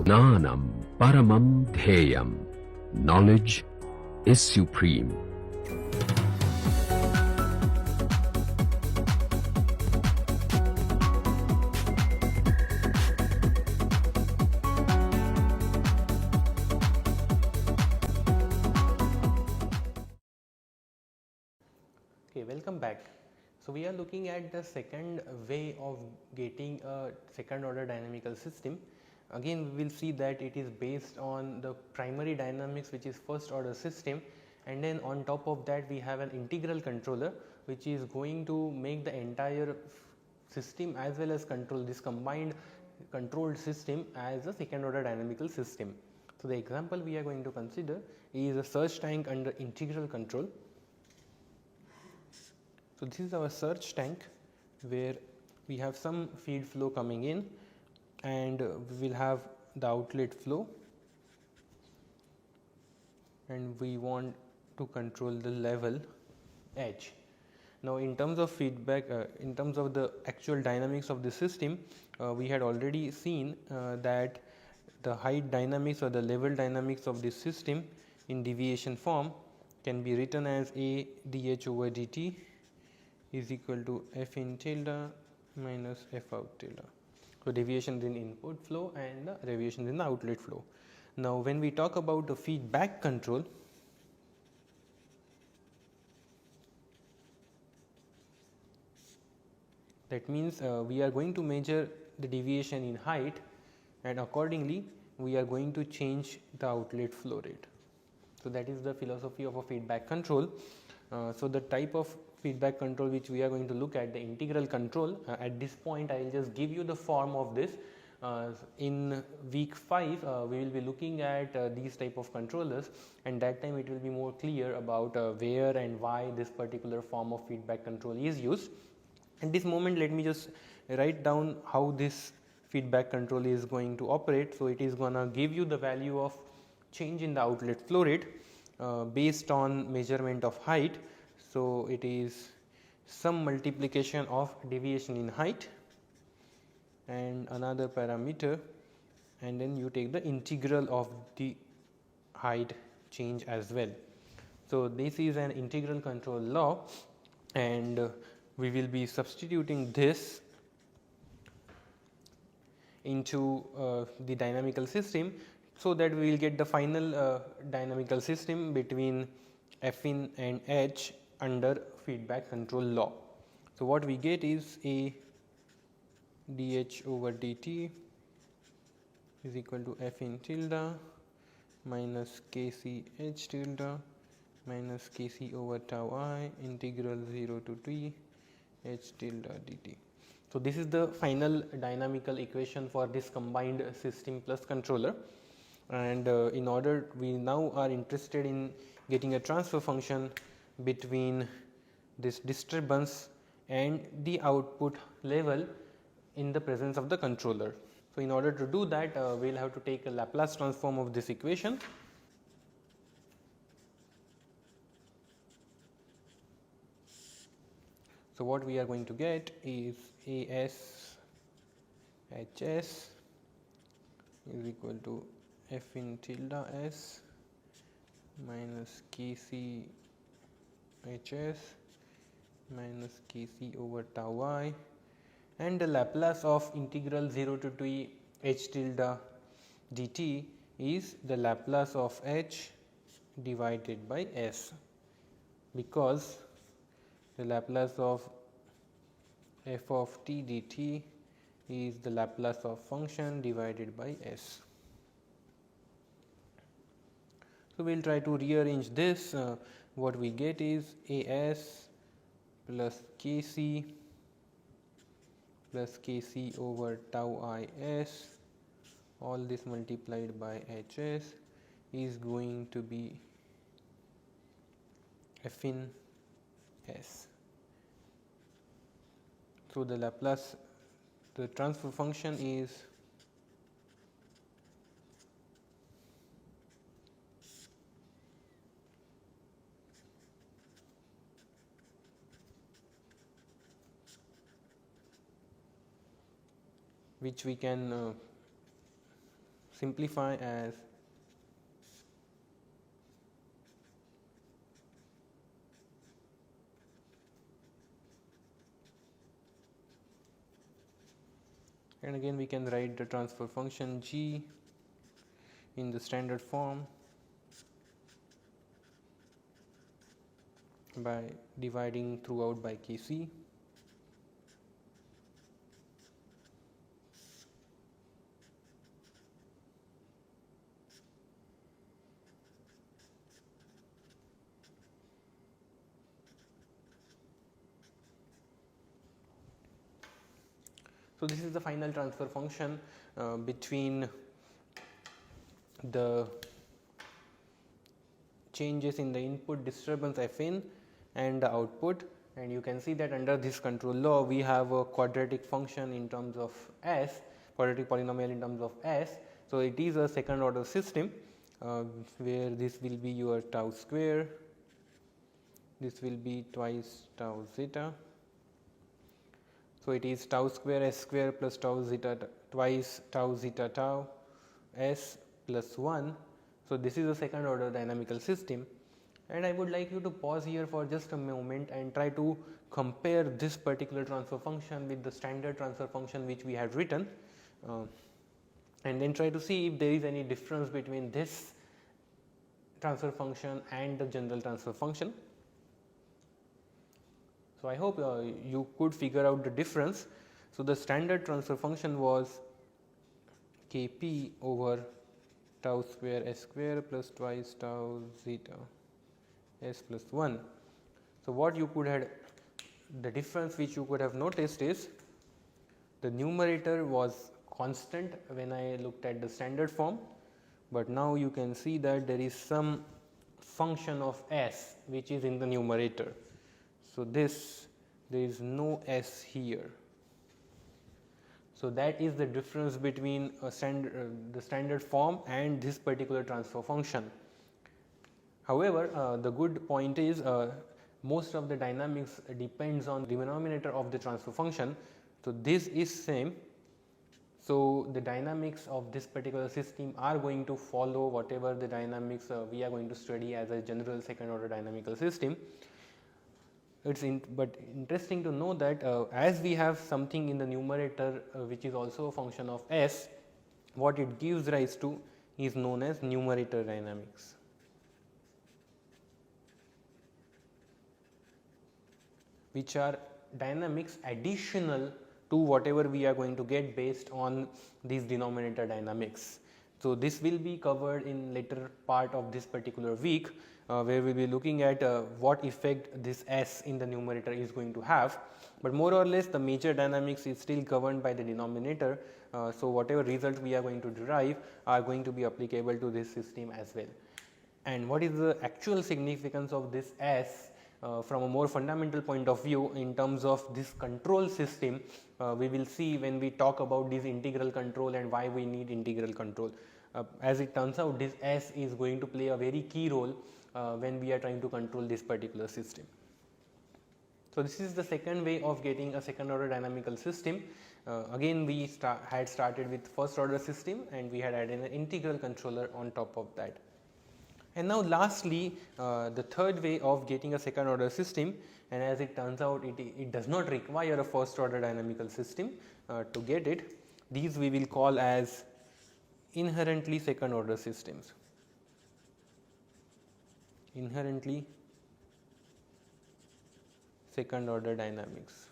Jnanam paramam dheyam. Knowledge is supreme. Okay, welcome back. So we are looking at the second way of getting a second order dynamical system. Again, we will see that it is based on the primary dynamics, which is first order system, and then on top of that we have an integral controller which is going to make the entire system as well as control this combined controlled system as a second order dynamical system. So the example we are going to consider is a surge tank under integral control. So this is our surge tank where we have some feed flow coming in and we will have the outlet flow, and we want to control the level H. Now in terms of feedback, in terms of the actual dynamics of the system, we had already seen that the height dynamics or the level dynamics of this system in deviation form can be written as A dH over dt is equal to F in tilde minus F out tilde. So deviation is in input flow and the deviation is in the outlet flow. Now when we talk about the feedback control, that means we are going to measure the deviation in height, and accordingly we are going to change the outlet flow rate. So that is the philosophy of a feedback control. So the type of feedback control which we are going to look at, the integral control, at this point I will just give you the form of this. In week 5 we will be looking at these type of controllers, and that time it will be more clear about where and why this particular form of feedback control is used. At this moment let me just write down how this feedback control is going to operate. So it is going to give you the value of change in the outlet flow rate based on measurement of height. So it is some multiplication of deviation in height and another parameter, and then you take the integral of the height change as well. So this is an integral control law, and we will be substituting this into the dynamical system, so that we will get the final dynamical system between F in and H under feedback control law. So what we get is A dH over dt is equal to F in tilde minus Kc H tilde minus Kc over tau I integral 0 to t H tilde dt. So this is the final dynamical equation for this combined system plus controller, and in order we now are interested in getting a transfer function between this disturbance and the output level in the presence of the controller. So in order to do that we will have to take a Laplace transform of this equation. So what we are going to get is AS HS is equal to F in tilde S minus Kc HS minus Kc over tau I, and the Laplace of integral 0 to t H tilde dt is the Laplace of H divided by S, because the Laplace of f of t dt is the Laplace of function divided by S. So we will try to rearrange this. What we get is AS plus Kc plus Kc over tau Is, all this multiplied by Hs is going to be F in S. So the Laplace, the transfer function is which we can simplify as and again we can write the transfer function g in the standard form by dividing throughout by Kc. So, this is the final transfer function between the changes in the input disturbance Fn and the output, and you can see that under this control law we have a quadratic function in terms of S, quadratic polynomial in terms of S. So, it is a second order system where this will be your tau square, this will be twice tau zeta. So, it is tau square S square plus tau zeta twice tau zeta tau S plus 1. So, this is a second order dynamical system, and I would like you to pause here for just a moment and try to compare this particular transfer function with the standard transfer function which we had written, and then try to see if there is any difference between this transfer function and the general transfer function. So, I hope you could figure out the difference. So, the standard transfer function was Kp over tau square S square plus twice tau zeta S plus 1. So, what you could have, the difference which you could have noticed is the numerator was constant when I looked at the standard form, but now you can see that there is some function of S which is in the numerator. So, there is no S here. So, that is the difference between the standard form and this particular transfer function. However, the good point is most of the dynamics depends on the denominator of the transfer function. So, this is same. So, the dynamics of this particular system are going to follow whatever the dynamics we are going to study as a general second order dynamical system. But interesting to know that as we have something in the numerator which is also a function of S, what it gives rise to is known as numerator dynamics. Which are dynamics additional to whatever we are going to get based on these denominator dynamics. So, this will be covered in later part of this particular week, where we will be looking at what effect this S in the numerator is going to have, but more or less the major dynamics is still governed by the denominator. So, whatever results we are going to derive are going to be applicable to this system as well. And what is the actual significance of this S from a more fundamental point of view in terms of this control system, we will see when we talk about this integral control and why we need integral control. As it turns out, this S is going to play a very key role when we are trying to control this particular system. So, this is the second way of getting a second order dynamical system. Again we had started with first order system and we had added an integral controller on top of that. And now lastly, the third way of getting a second order system, and as it turns out it does not require a first order dynamical system to get it. These we will call as inherently second order systems. Inherently second order dynamics.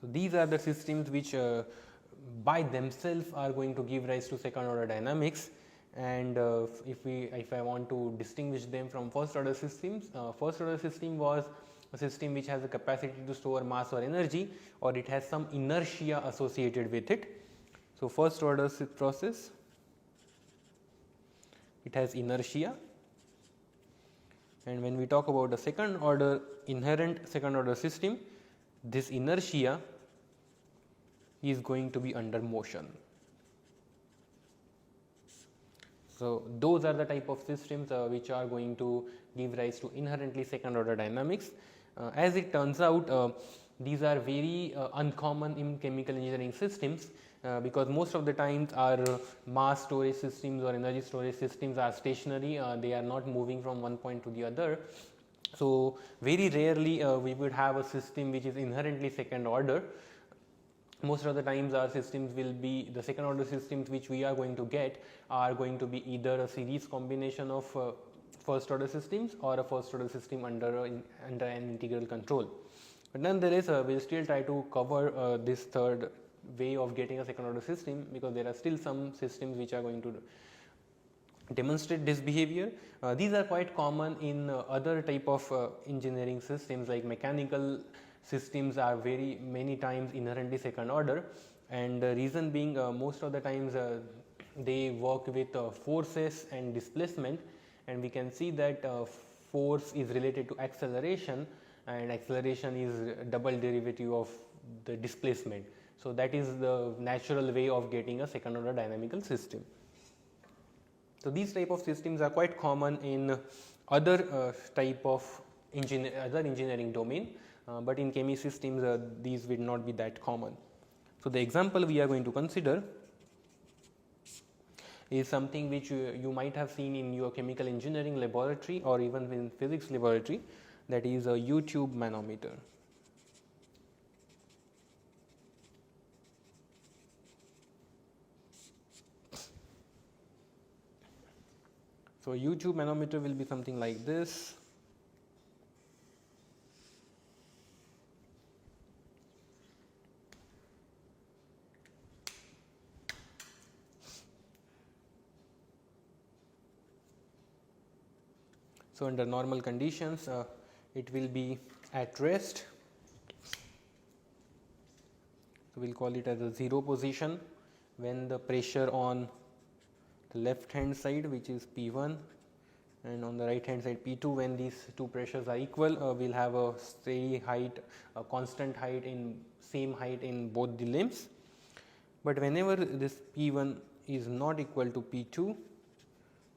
So, these are the systems which by themselves are going to give rise to second order dynamics, and if I want to distinguish them from first order systems, first order system was a system which has a capacity to store mass or energy, or it has some inertia associated with it. So, first order process, it has inertia, and when we talk about the second order inherent second order system, this inertia is going to be under motion. So, those are the type of systems which are going to give rise to inherently second order dynamics. As it turns out, These are very uncommon in chemical engineering systems because most of the times our mass storage systems or energy storage systems are stationary, they are not moving from one point to the other. So, very rarely we would have a system which is inherently second order. Most of the times our systems will be, the second order systems which we are going to get are going to be either a series combination of first order systems or a first order system under an integral control. But nonetheless, we will still try to cover this third way of getting a second order system, because there are still some systems which are going to demonstrate this behavior. These are quite common in other type of engineering systems, like mechanical systems are very many times inherently second order, and the reason being most of the times they work with forces and displacement, and we can see that force is related to acceleration, and acceleration is double derivative of the displacement. So, that is the natural way of getting a second order dynamical system. So, these type of systems are quite common in other type of other engineering domain, but in chemi systems these will not be that common. So, the example we are going to consider is something which you might have seen in your chemical engineering laboratory or even in physics laboratory, that is a U-tube manometer. So, U-tube manometer will be something like this. So, under normal conditions it will be at rest. So, we will call it as a 0 position when the pressure on the left hand side, which is P1, and on the right hand side P2, when these two pressures are equal, we will have a steady height, a constant height in same height in both the limbs. But whenever this P1 is not equal to P2,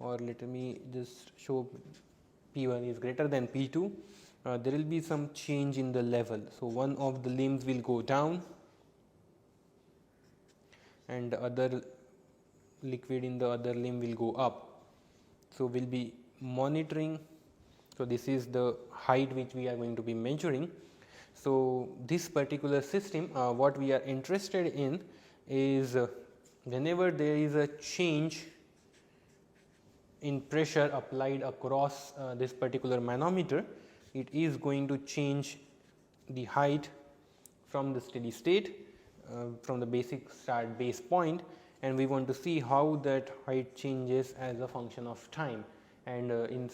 or let me just show P1 is greater than P2, there will be some change in the level. So, one of the limbs will go down and the other liquid in the other limb will go up. So, we will be monitoring. So, this is the height which we are going to be measuring. So, this particular system what we are interested in is whenever there is a change in pressure applied across this particular manometer, it is going to change the height from the steady state, from the basic start base point, and we want to see how that height changes as a function of time. And in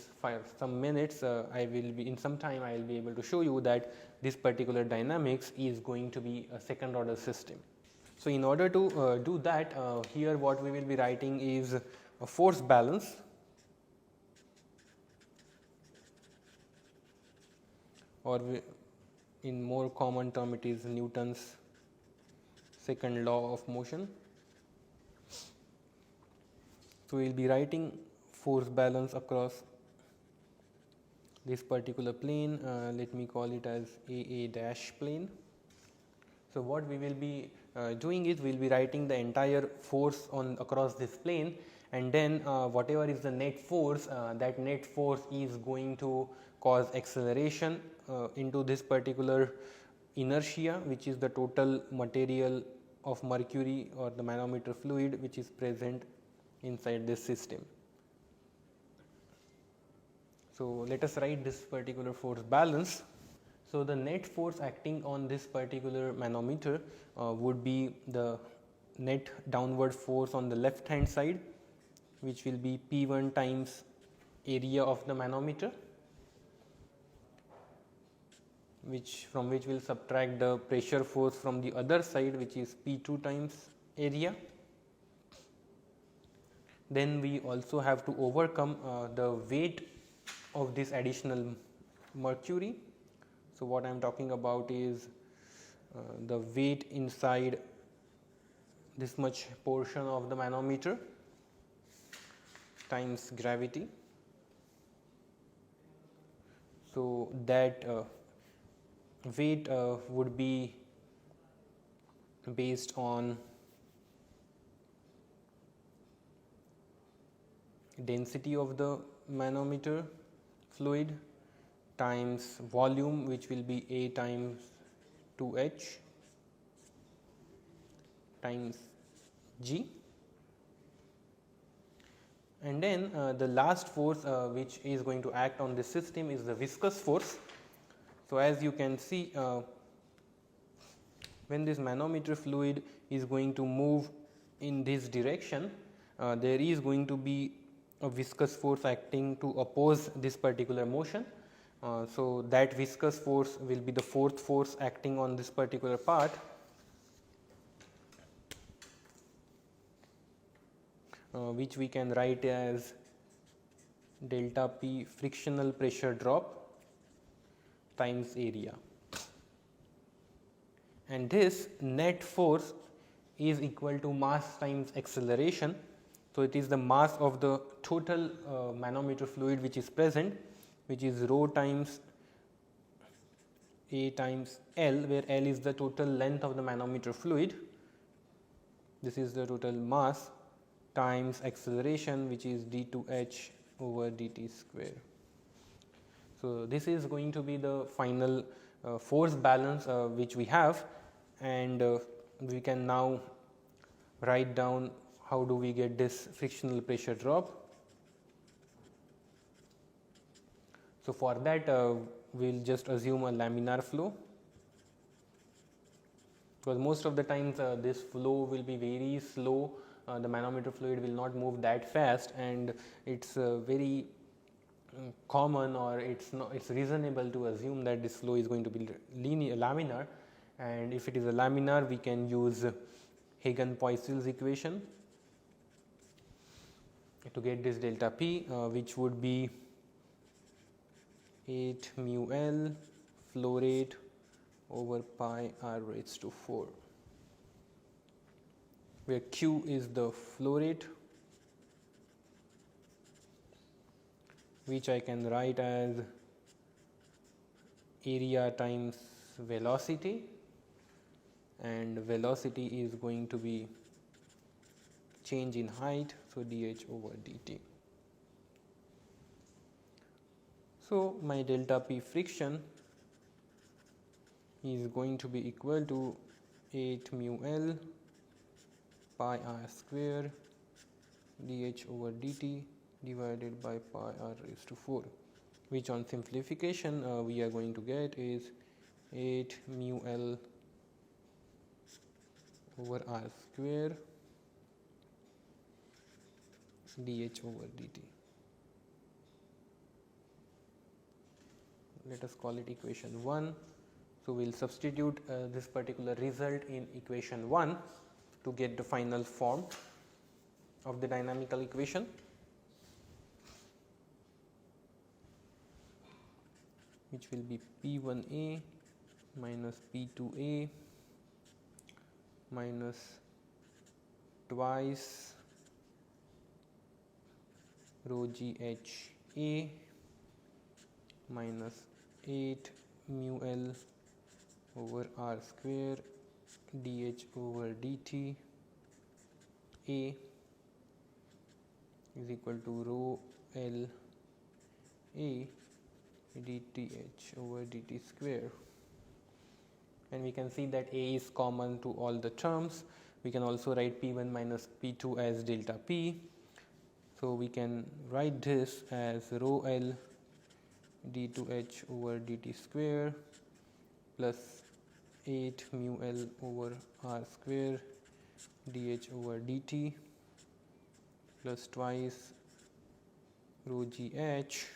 some minutes I will be, in some time I will be able to show you that this particular dynamics is going to be a second order system. So, in order to do that, here what we will be writing is a force balance, or in more common term it is Newton's second law of motion. So, we will be writing force balance across this particular plane, let me call it as AA dash plane. So, what we will be doing is we will be writing the entire force on across this plane, and then whatever is the net force, that net force is going to cause acceleration into this particular inertia, which is the total material of mercury or the manometer fluid which is present inside this system. So, let us write this particular force balance. So, the net force acting on this particular manometer would be the net downward force on the left hand side, which will be P1 times area of the manometer, from which we will subtract the pressure force from the other side, which is P2 times area. Then we also have to overcome the weight of this additional mercury. So, what I am talking about is the weight inside this much portion of the manometer times gravity. So, that weight would be based on density of the manometer fluid times volume, which will be A times 2H times G, and then the last force which is going to act on this system is the viscous force. So, as you can see, when this manometer fluid is going to move in this direction, there is going to be a viscous force acting to oppose this particular motion. So, that viscous force will be the fourth force acting on this particular part, which we can write as delta P frictional pressure drop times area, and this net force is equal to mass times acceleration. So, it is the mass of the total manometer fluid which is present, which is rho times A times L, where L is the total length of the manometer fluid. This is the total mass times acceleration, which is d2h over dt square. So, this is going to be the final force balance which we have, and we can now write down how do we get this frictional pressure drop. So, for that we will just assume a laminar flow, because most of the times this flow will be very slow. The manometer fluid will not move that fast, and it's very common, or it's reasonable to assume that this flow is going to be laminar, and if it is a laminar, we can use Hagen-Poiseuille's equation to get this delta P, which would be 8 mu L flow rate over pi r raised to 4, where Q is the flow rate, which I can write as area times velocity, and velocity is going to be change in height, so dH over dt. So, my delta P friction is going to be equal to 8 mu L pi r square dH over dt divided by pi r raised to 4, which on simplification we are going to get is 8 mu L over r square dH over dt. Let us call it equation 1. So, we will substitute this particular result in equation 1 to get the final form of the dynamical equation. Which will be P1A minus P2A minus twice rho GHA minus 8 mu L over r square dH over dt A is equal to rho L A dth over dt square, and we can see that A is common to all the terms. We can also write P1 minus P2 as delta P. So, we can write this as rho L d2h over dt square plus 8 mu L over r square dH over dt plus twice rho GH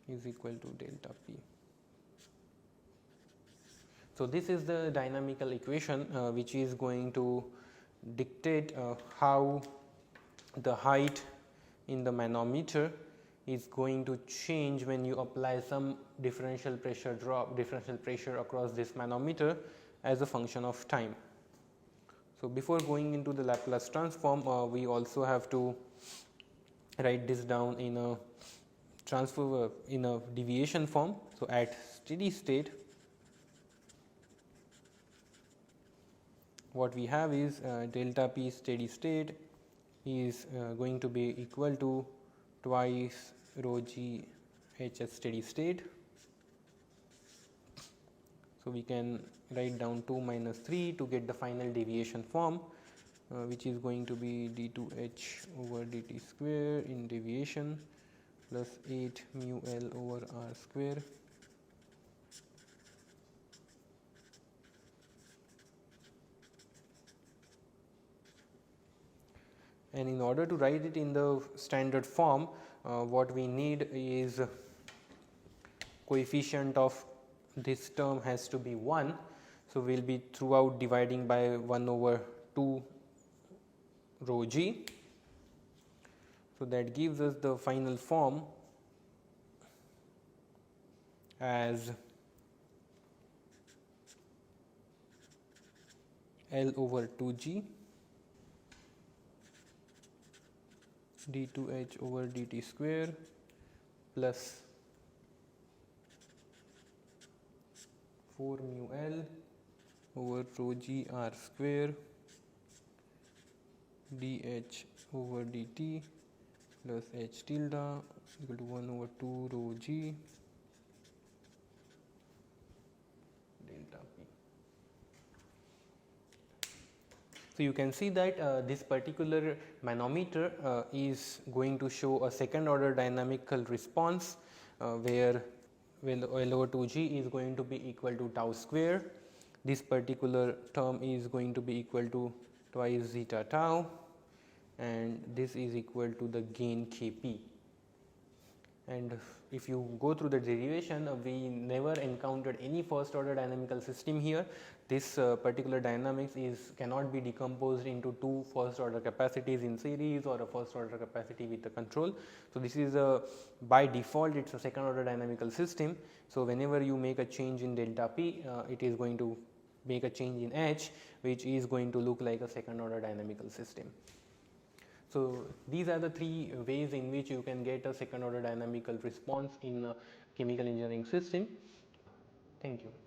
is equal to delta P. So, this is the dynamical equation which is going to dictate how the height in the manometer is going to change when you apply some differential pressure across this manometer as a function of time. So, before going into the Laplace transform, we also have to write this down in a deviation form. So, at steady state, what we have is delta P steady state is going to be equal to twice rho g h at steady state. So, we can write down 2 minus 3 to get the final deviation form, which is going to be d2h over dt square in deviation plus 8 mu L over r square and in order to write it in the standard form, what we need is coefficient of this term has to be 1. So, we will be throughout dividing by 1 over 2 rho g. So, that gives us the final form as L over 2 g d2h over dt square plus 4 mu L over rho g r square dh over dt plus h tilde equal to 1 over 2 rho g delta p. So, you can see that this particular manometer is going to show a second order dynamical response, where L over 2 g is going to be equal to tau square. This particular term is going to be equal to twice zeta tau, and this is equal to the gain Kp. And if you go through the derivation, we never encountered any first order dynamical system here. This particular dynamics cannot be decomposed into two first order capacities in series or a first order capacity with the control. So, this is by default it is a second order dynamical system. So, whenever you make a change in delta P, it is going to make a change in H, which is going to look like a second order dynamical system. So, these are the three ways in which you can get a second order dynamical response in a chemical engineering system. Thank you.